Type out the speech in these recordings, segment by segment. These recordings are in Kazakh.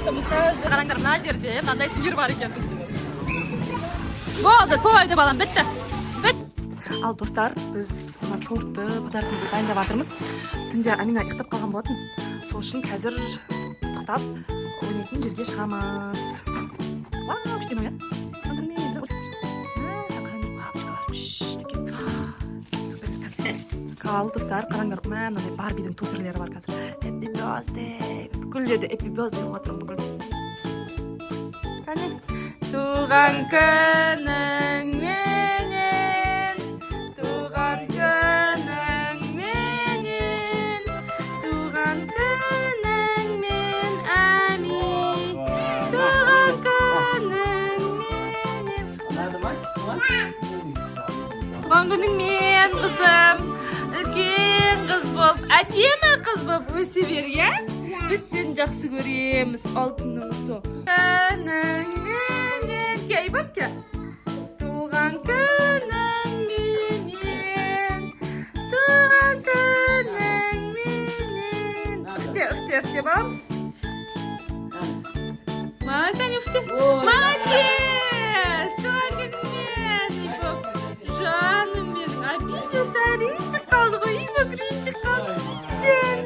Қараңдар, мына жерде мынандай сиыр бар екен. Болды, тойды балам, бітті. Ал достар, біз мына тортты, подаркымызды дайындап жатырмыз. Түнде Амина ұйықтап қалған болатын. Сол үшін қазір ұйықтап ойнайтын жерге шығамыз. Вау, күшті ме? Ал достар, қараңдар, мынандай Барбидің топерлері бар қазір. Happy birthday. Бүкіл жерде Happy birthday деп отырмын бүкіл. Қане? Туған күнің менен, туған күнің менен, туған күнің мен Ами, туған күнің менен. Туған күнің мен, қызым. Үлкен қыз болып, әдемі қыз болып өсе бер, иә? Біз сені жақсы көреміз, алтының со. Күнің менен, кей бап, ке? Туған күнің менен, туған күнің менен. Үфте, балам. Мағакан, үфте. Молодец! Туған күнің мен, Ибок. Жаным менің, обиделся, ренжіп қалды ғой, Ибок, ренжіп қалды сен.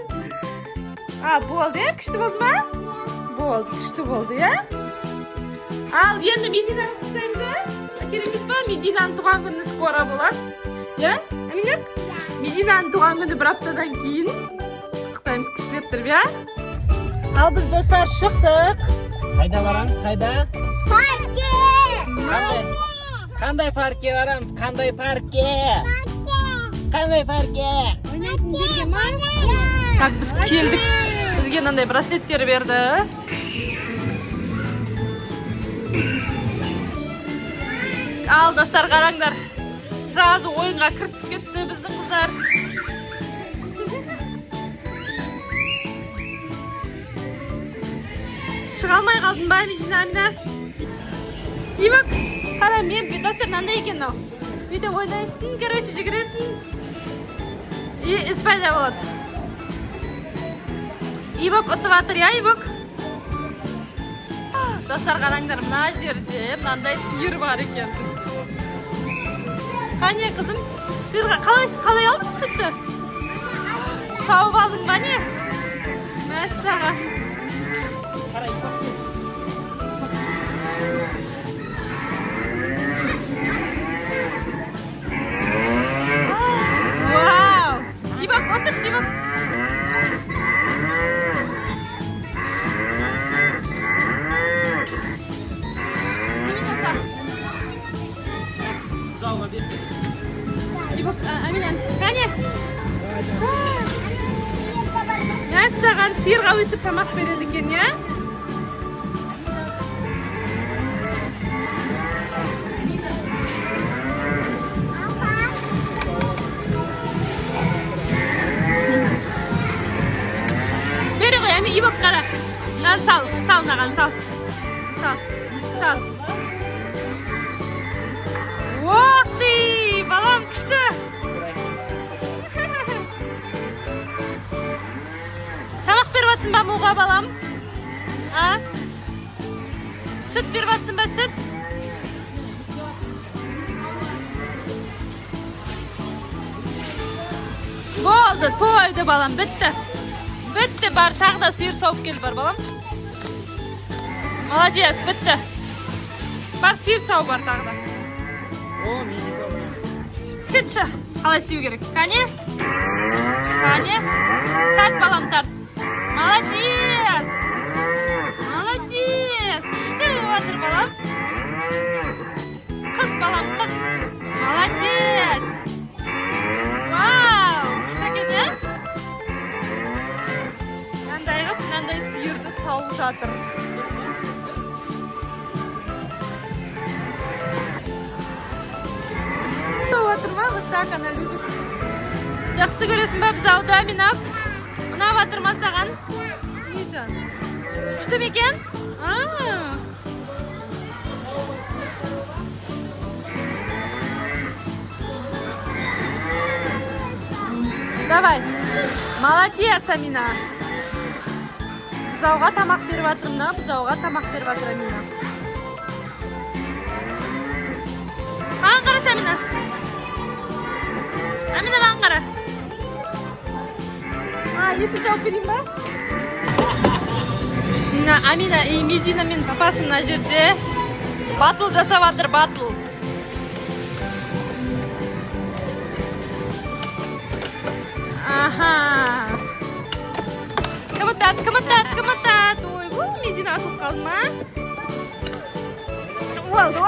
Болды, иә? Күшті болды ма? Болды, күшті болды, иә? Ал, енді Мединаны құттықтаймыз, иә? Керек емес па? Мединаның туған күні скоро болады. Иә? Аминак? Мединаның туған күні бір аптадан кейін құттықтаймыз, күштілеп тұрып, иә? Ал, біз достар шықтық. Қайда барамыз, қайда? Паркке! Қандай паркке барамыз? Қандай паркке? Қандай паркке? Ойнайтын жерге ма? Так, біз келдік. Бізге мынандай браслеттер берді. Ал, достар, қараңдар. Сразу ойынға кірісіп кетті біздің қыздар. Шыға алмай қалдың ба, Амина? Ибок, қара, мен достар мынандай екен ау. Үйде ойнайсың, короче, жүгіресің. И іс пайда болады. Ибок ұтып атыр, я, Ибок? Достар, қараңдар, мына жерде мынандай сиыр бар екен. Қане, қызым, сиырға қалай алдың сүтті? Сауып алдың ба, не? Мәссаған. Қара, Ибок сүт. Вау! Ибок, отырш, Ибок. Ибок, Амина, қане? Мәссаған сиырға өстіп тамақ береді екен, я? Бері ғой, Ами, Ибок қара. Мынаны сал, мынаған, сал. Ох ты, балам, күшті. Тамақ беріп атсың ба мұға, балам? Сүт беріп атсың ба, сүт? Болды, тойды, балам, бітті. Бітті, бар, тағы да сиыр сауып кел бар, балам. Молодец, бітті. Бар, сиыр сау бар тағы да. Сүтші, қалай істеу керек? Қане? Тарт, балам, тарт. Молодец! Күшті отыр, балам. Қыз, балам, қыз. Молодец! Вау! Күшті кеде? Мынандай сиырды сауып жатыр. Отыр ма? Вот так она любит. Жақсы көресің ба біз ауды, Амина? Ұнап атыр ма саған? Не жан? Күшті ме екен? Давай. Молодец, Амина. бұзауға тамақ беріп жатыр. Мына бұзауға тамақ беріп жатыр Амина. Маған қарашы Амина. Амина маған қара. Есік жауып берейін ба? Амина и Медина мен папасы мына жерде батыл жасап жатыр, батыл. Аха. Кымытат. Ой, Медина атылып қалды ма? Болды.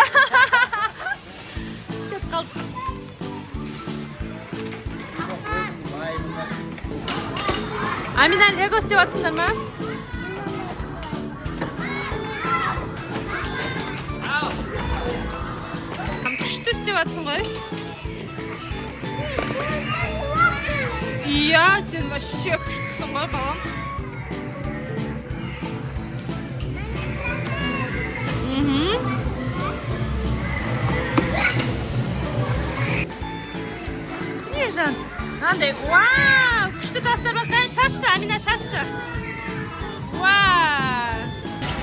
Кет қалды. Амина, лего істеп жатсыңдар ма? Күшті істеп жатсың ғой? Иә, сен вообще күштісің ғой, балам. Не жан? Мынандай, вау, күшті тастар басқан, шашы, Амина, шашы. Вау.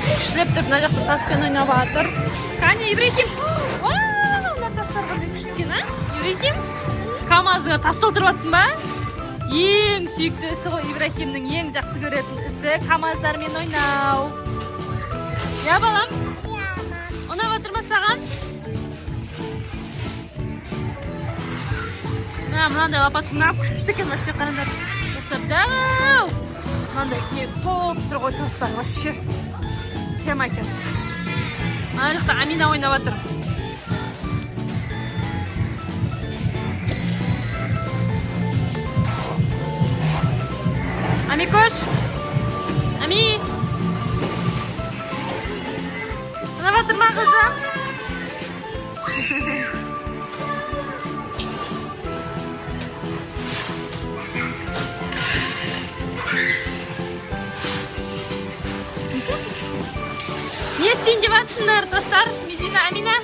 Күштілеп тұрып, мына жақта таспен ойнап жатыр. Қане, Ибрахим. Вау, мына тастар қандай күшті екен, а? Ибрахим, КамАЗға тас толтырып жатсың ба? Ең сүйікті ісі ғой, Ибрахимнің ең жақсы көретін ісі КамАЗдармен ойнау. Я, балам? Ұнап жатыр ма саған? Мынандай лопатыңнан күшті екен, вообще қараңдар. Достар, дәу! Мынандай толып тұр ғой тастар, вообще. Тема екен. Ана жақта Амина ойнап жатыр. Ами, көш! Ами! Ұнап жатыр ма қызым? Не істейін деп жатсыңдар, достар? Медина, Амина?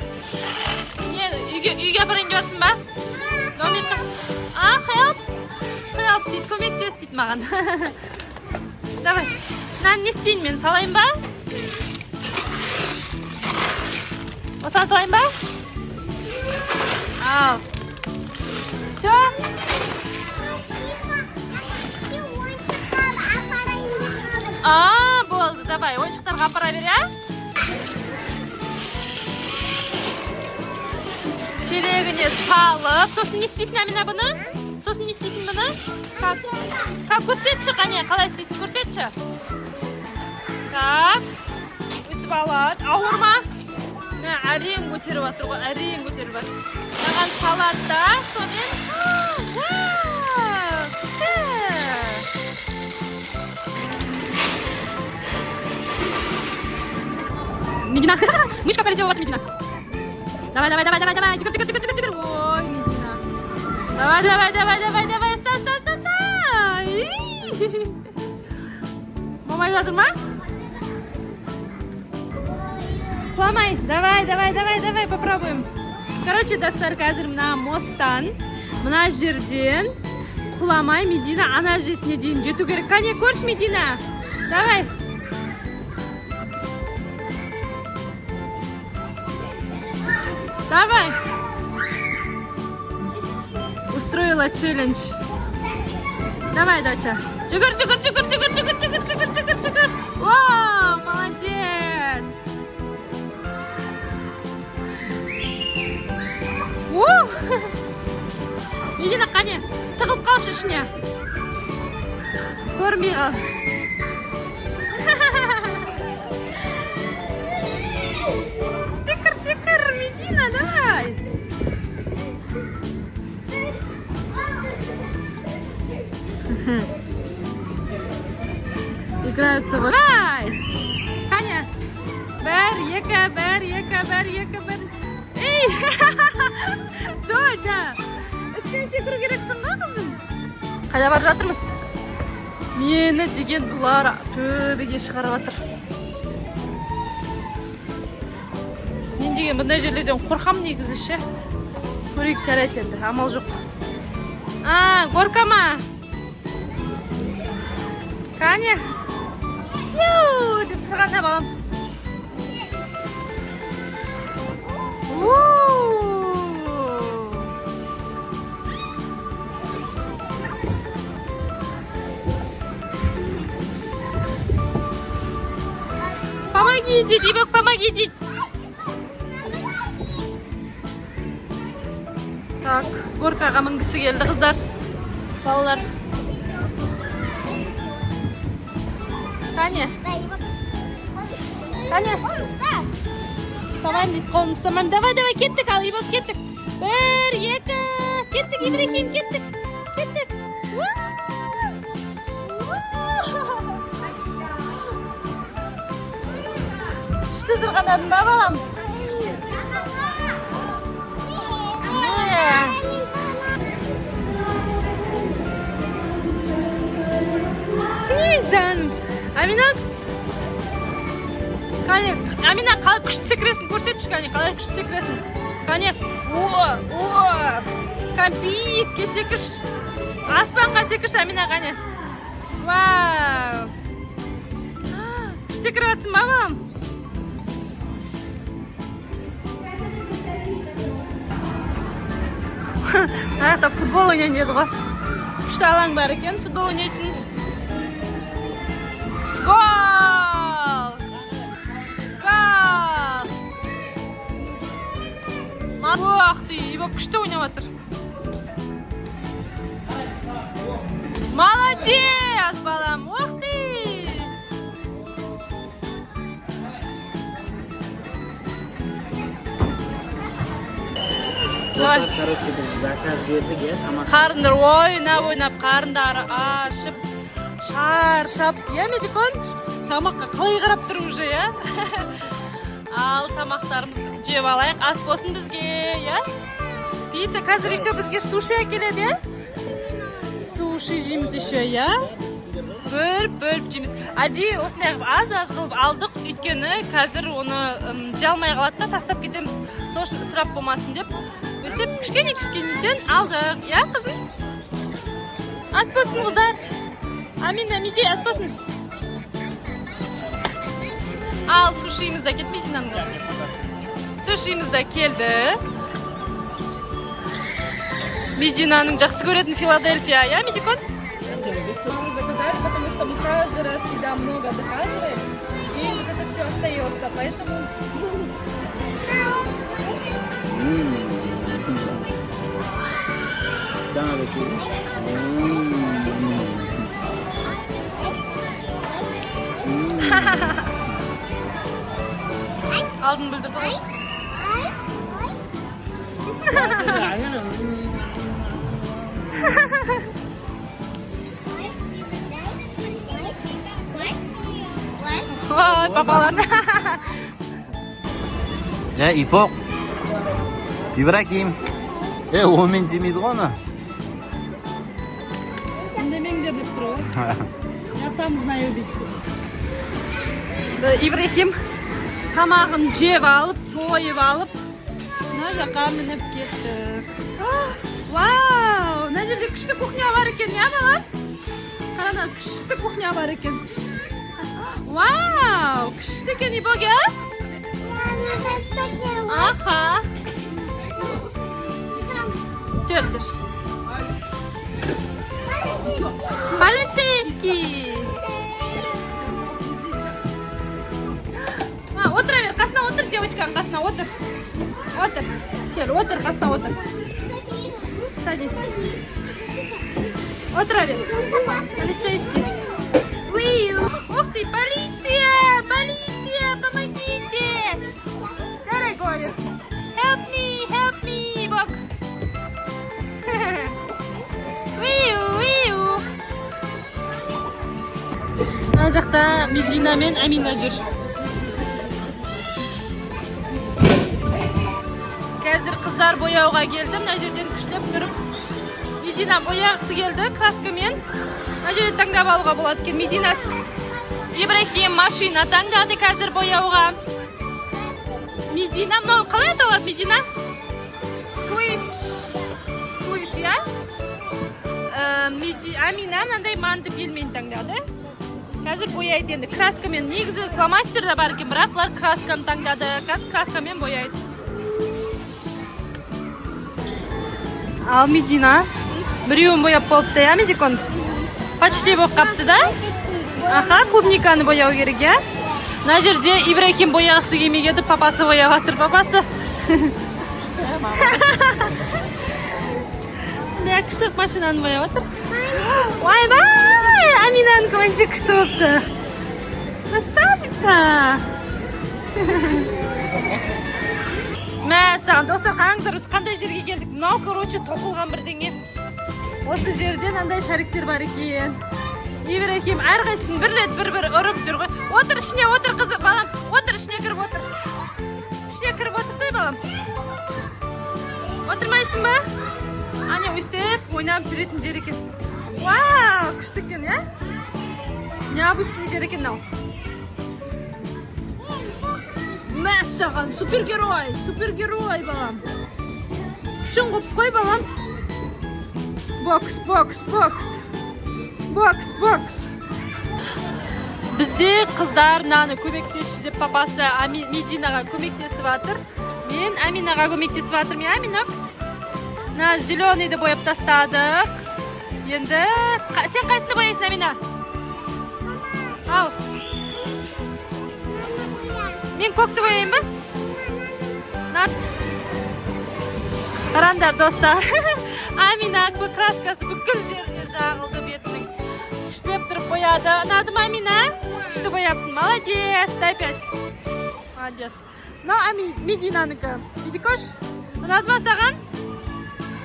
Не, үйге апарайын деп жатсың ба? Домикті. Help! Help дейді, көмектес дейді маған. Давай. Не істейін мен, салайын ба? Осыған салайын ба? Ал. Все? Болды, давай, ойыншықтарға апара бер, а? Шелегіне салып, сосын не істейсің, Амина, бұны? Сосын не істейсің бұны? Как көрсетші, қане, қалай істейсің, көрсетші. Так, өсіп алады, ауыр ма? Әрең көтеріп жатыр ғой, әрең көтеріп жатыр. Маған салады да, сонымен. Медина, мышка полетела, вот Медина. Давай, жүгір. Ой, Медина. Давай, стай. Мамай жатыр ма? Құламай, давай, попробуем. Короче, достар, қазір мына мосттан, мына жерден құламай Медина ана жетіне дейін жету керек. Қане, көрші Медина. Давай. Давай. Устроила челлендж. Давай, доча. Жүгір. Вау, молодец. Медина, қане, тығылып қалшы ішіне. Көрмей қал. Секір, Медина, давай. Играются вот. Давай. Қане. Бір, екі. Ей! Доча! Үстіне секіру керексің ба, қызым? Қайда бар жатырмыз? Мені деген бұлар төбеге шығарып жатыр. Мен деген бұндай жерлерден қорқам негізі ше. Көрейік, жарайды енді, амал жоқ. Горка ма? Қане? Помоги, Дибок, помоги. Так, горкаға мінгісі келді қыздар. Балалар. Қане? Қане? Ұстамайым дейді, қолын ұстамайым. Давай, кеттік, ал, Ибок, кеттік. 1, 2, кеттік, Ибрекем, кеттік. Күшті сырғанадың ба, балам? Низан. Амина. Қане, Амина, қалай күшті секіресің көрсетші, қане, қалай күшті секіресің. Қане, биікке секірш. Аспанға секірш, Амина, қане. Вау. Күшті секіріп атсың ба, балам? Аяқта футбол ойнайын деді ғой. Күшті алаң бар екен, футбол ойнайтын. Гол! Уақты, Ибок күшті ойнап атыр. Молодец, балам, уақты! Қарындар ойнап, қарындары ашып, шаршап. Я, Медикон, тамаққа қалай қарап тұр уже, я? Ал, тамақтарымызды жеп алайық, ас болсын бізге, я? Пицца, қазір еще бізге суши әкеледі, я? Суши жейміз еще, я? Бөліп жейміз. Әди, осындай аз қылып алдық, өйткені қазір оны жалмай қалады да, тастап кетеміз. Сол үшін ысырап болмасын деп. Өсіп, кішкенеден алдық, я, қызым? Ас болсын, қыздар. Амина, Меди, ас болсын. Ал, сушиіміз де кетмейсін аңғы. Сушиіміз де келді. Мединаның жақсы көретін Филадельфия, я, Медикон? Могу заказать, потому что мы каждый раз всегда много заказываем. И вот это все остается, поэтому... Aldın bildirdi ғой. Ой, папалан. Ипок. Ибраким. Онымен жемейді ғой оны. Үндемеңдер деп тұр ғой. Я сам знаю дейді. Ибрахим тамағын жеп алып, тойып алып, мына жаққа мініп кеттік. Вау! Мына жерде күшті кухня бар екен, я, балам? Қарана, күшті кухня бар екен. Вау! Күшті екен, Ибок, я? Аха. Жүр. Полицейский. Отыр бер, қасына отыр, девочканың қасына отыр. Кел, отыр, қасына отыр. Садись. Отыр бер. Полицейский. Ух ты, полиция, помогите. Давай говоришь. Help me, Бог. Ана жақта Медина мен Амина жүр. Қазір қыздар бояуға келді. Мына жерден күштеп тұрып. Медина бояғысы келді краскамен. Мына жерден таңдап алуға болады екен. Медина Ибрахим машина таңдады қазір бояуға. Медина, мынау қалай аталады, Медина? Сквиш, я? Амина мынандай манты пельмень таңдады. Қазір бояйды енді краскамен. Негізі фломастер да бар екен, бірақ бұлар красканы таңдады. Қазір краскамен бояйды. Ал Медина біреуін бояп болыпты, я, Медикон? Почти болып қапты, да? Аха, клубниканы бояу керек, я? Мына жерде Ибрахим бояғысы келмей кетіп, папасы бояп жатыр, папасы. Мына күшті машинаны бояп жатыр. Ойбай, Аминанікі вообще күшті болыпты. Красавица. Мә, саған достар, қараңыздар, біз қандай жерге келдік? Мынау, короче, тоқылған бірдеңе. Осы жерде мынандай шариктер бар екен. Ибрахим әрқайсысын бір рет бір-бір ұрып жүр ғой. Отыр ішіне, отыр қызы, балам. Отыр ішіне кіріп отыр. Ішіне кіріп отырсай, балам. Отырмайсың ба? Ане, өстеп ойнап жүретін жер екен. Вау, күшті екен, я? Необычный жер екен мынау. Мә, саған супергерой, балам. Күшін қойып қой, балам. Бокс. Бізде қыздар наны көмектесші деп папасы Мединаға көмектесіп жатыр. Мен Аминаға көмектесіп жатырмын. Амина, на зеленыйды бояп тастадық. Енді сен қайсыны бояйсың, Амина? Ал. Мен көкті бояйын ба? Қараңдар, достар. Амина краскасы бүкіл жеріне жағылды, бетінің күштеп тұрып бояды. Ұнады ма, Амина? Күшті бояпсың. Молодец, дай 5. Молодец. Мынау Мединанікі. Медикош, ұнады ма саған?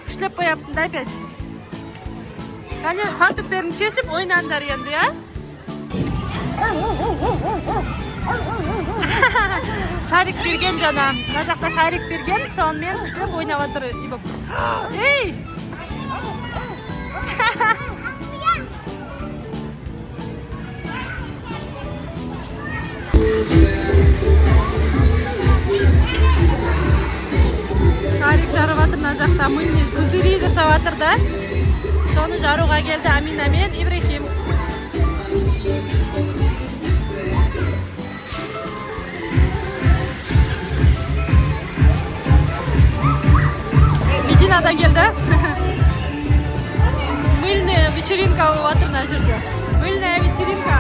Күштеп бояпсың, дай 5. Қане, фартуктерін шешіп ойнаңдар енді, я? Шарик берген жана. Мына жақта шарик берген, сонымен күштеп ойнап жатыр. Ей! Шарик жарып жатыр мына жақта. Міне пузыри жасап жатыр да. Соны жаруға келді Амина мен Ибрахим. Мединадан келді. Мыльная вечеринка болып жатыр мына жерде. Мыльная вечеринка.